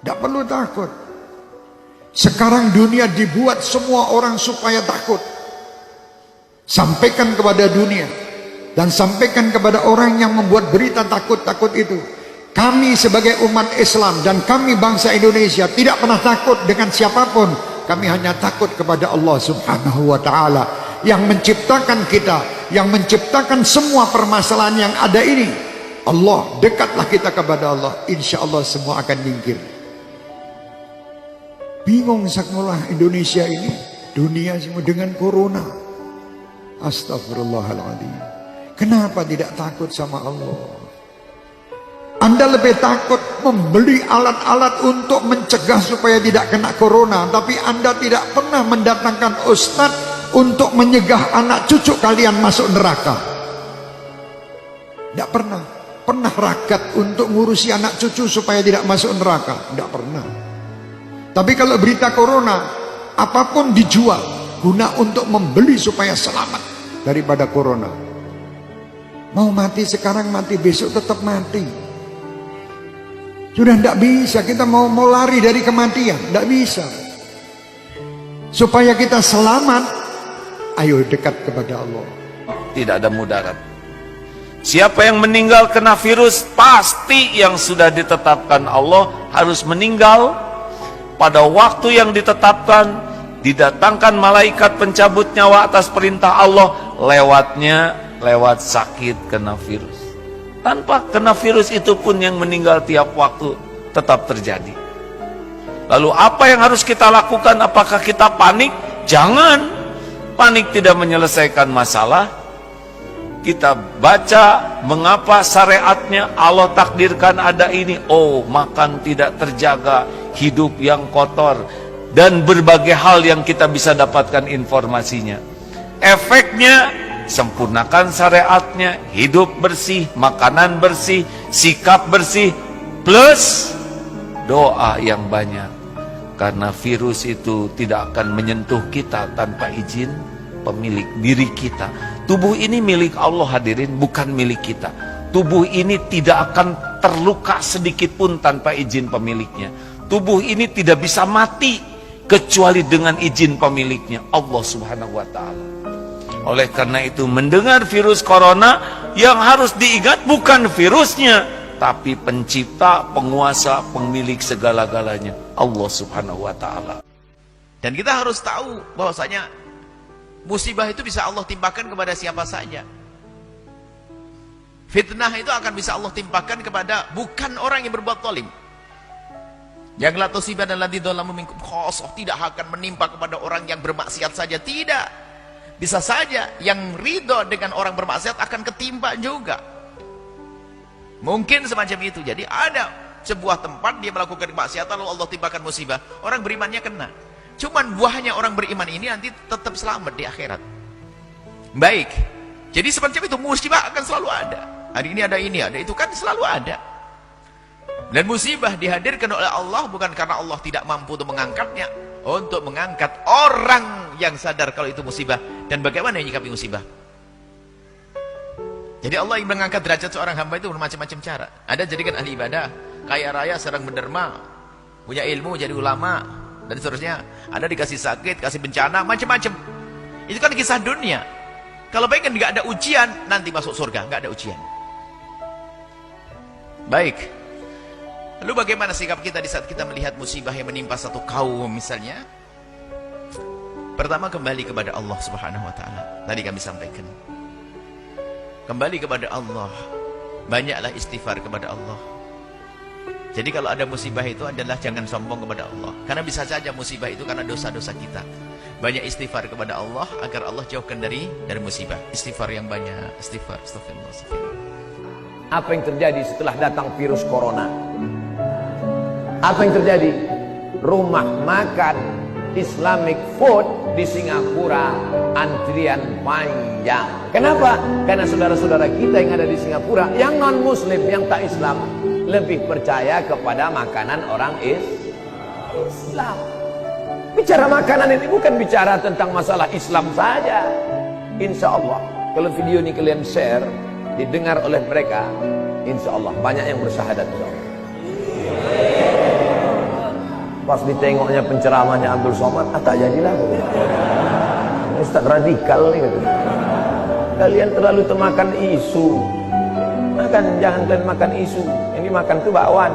Tidak perlu takut. Sekarang dunia dibuat semua orang supaya takut. Sampaikan kepada dunia dan sampaikan kepada orang yang membuat berita takut-takut itu. Kami sebagai umat Islam dan kami bangsa Indonesia tidak pernah takut dengan siapapun. Kami hanya takut kepada Allah Subhanahu wa ta'ala yang menciptakan kita, yang menciptakan semua permasalahan yang ada ini. Allah, dekatlah kita kepada Allah, insya Allah semua akan nyingkir. Bingung sekolah Indonesia ini, dunia semua dengan corona. Astagfirullahaladzim. Kenapa tidak takut sama Allah? Anda lebih takut membeli alat-alat untuk mencegah supaya tidak kena corona, tapi Anda tidak pernah mendatangkan ustadz untuk menyegah anak cucu kalian masuk neraka. Tidak pernah. Pernah ragat untuk ngurusi anak cucu supaya tidak masuk neraka? Tidak pernah. Tapi kalau berita corona, apapun dijual guna untuk membeli supaya selamat daripada corona. Mau mati sekarang, mati besok tetap mati. Sudah tidak bisa, kita mau lari dari kematian, tidak bisa. Supaya kita selamat, ayo dekat kepada Allah. Tidak ada mudarat. Siapa yang meninggal kena virus, pasti yang sudah ditetapkan Allah harus meninggal pada waktu yang ditetapkan. Didatangkan malaikat pencabut nyawa atas perintah Allah, lewat sakit kena virus. Tanpa kena virus itu pun yang meninggal tiap waktu tetap terjadi. Lalu apa yang harus kita lakukan? Apakah kita panik? Jangan. Panik tidak menyelesaikan masalah. Kita baca mengapa syariatnya Allah takdirkan ada ini. Oh, makan tidak terjaga, hidup yang kotor, dan berbagai hal yang kita bisa dapatkan informasinya. Efeknya, sempurnakan syariatnya, hidup bersih, makanan bersih, sikap bersih, plus doa yang banyak. Karena virus itu tidak akan menyentuh kita tanpa izin pemilik diri kita. Tubuh ini milik Allah hadirin, bukan milik kita. Tubuh ini tidak akan terluka sedikit pun tanpa izin pemiliknya. Tubuh ini tidak bisa mati kecuali dengan izin pemiliknya, Allah Subhanahu wa ta'ala. Oleh karena itu, mendengar virus corona, yang harus diingat bukan virusnya, tapi pencipta, penguasa, pemilik segala-galanya, Allah Subhanahu wa ta'ala. Dan kita harus tahu bahwasanya musibah itu bisa Allah timpakan kepada siapa saja. Fitnah itu akan bisa Allah timpakan kepada bukan orang yang berbuat zalim. Yang la tusiban alladziina dzalamu minkum khassah, tidak akan menimpa kepada orang yang bermaksiat saja, tidak. Bisa saja yang ridho dengan orang bermaksiat akan ketimpa juga. Mungkin semacam itu. Jadi ada sebuah tempat dia melakukan kemaksiatan lalu Allah timpakan musibah. Orang berimannya kena. Cuman buahnya orang beriman ini nanti tetap selamat di akhirat. Baik. Jadi semacam itu, musibah akan selalu ada. Hari ini ada ini, ada itu, kan selalu ada. Dan musibah dihadirkan oleh Allah bukan karena Allah tidak mampu untuk mengangkatnya, untuk mengangkat orang yang sadar kalau itu musibah dan bagaimana menyikapi musibah. Jadi Allah yang mengangkat derajat seorang hamba itu bermacam-macam cara. Ada jadikan ahli ibadah, kaya raya, sedang menderma, punya ilmu, jadi ulama, dan seterusnya. Ada dikasih sakit, kasih bencana, macam-macam. Itu kan kisah dunia. Kalau pengen nggak ada ujian, nanti masuk surga, nggak ada ujian. Baik. Lalu bagaimana sikap kita di saat kita melihat musibah yang menimpa satu kaum misalnya? Pertama, kembali kepada Allah Subhanahu wa ta'ala. Tadi kami sampaikan. Kembali kepada Allah. Banyaklah istighfar kepada Allah. Jadi kalau ada musibah itu adalah jangan sombong kepada Allah. Karena bisa saja musibah itu karena dosa-dosa kita. Banyak istighfar kepada Allah agar Allah jauhkan dari musibah. Istighfar yang banyak. Istighfar. Astagfirullah. Apa yang terjadi setelah datang virus corona? Apa yang terjadi? Rumah makan Islamic food di Singapura antrian panjang. Kenapa? Karena saudara-saudara kita yang ada di Singapura, yang non muslim, yang tak Islam, lebih percaya kepada makanan orang Islam. Bicara makanan ini bukan bicara tentang masalah Islam saja. Insya Allah kalau video ini kalian share, didengar oleh mereka, insya Allah banyak yang bersyahadat, insya Allah. Pas ditengoknya penceramahnya Abdul Somad, tak jadilah. Ustaz radikal nih. Kalian terlalu termakan isu. Jangan kalian makan isu. Yang dimakan itu bakwan.